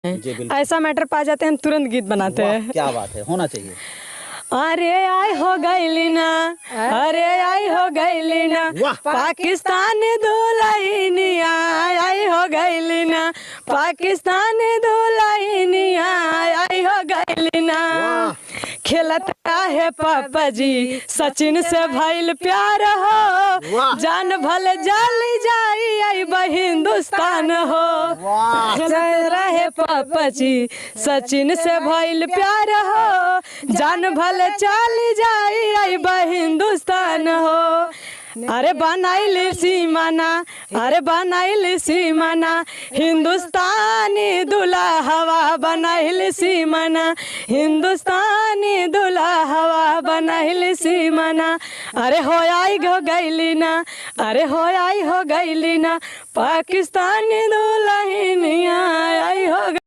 जी बिल्कुल। ऐसा मैटर पा जाते हैं हम तुरंत गीत बनाते वाह, हैं। क्या बात है, होना चाहिए। अरे आई हो गईली ना, अरे आई हो गईली ना, वाह। पाकिस्तानी दुल्हनिया आई हो गईली ना, पाकिस्तानी दुल्हनिया आई हो गईली ना। खेलत है पापा जी सचिन से भइल प्यार हो, वाह। जान भले जाली जाई आई हिंदुस्तान हो। वाह। खेलत रहे पापा जी सचिन से भइल प्यार हो, जान भले चली जाई आई हिंदुस्तान हो। अरे बनाइल सीमाना, अरे बनाइल सीमाना, हिंदुस्तानी दूल्हा हवा बनाइल सीमाना, हिंदुस्तानी दूल्हा हवा बनाइल सीमाना। अरे हो आई हो गईली ना, अरे हो आई हो गईली ना, पाकिस्तानी दुल्हनिया आई हो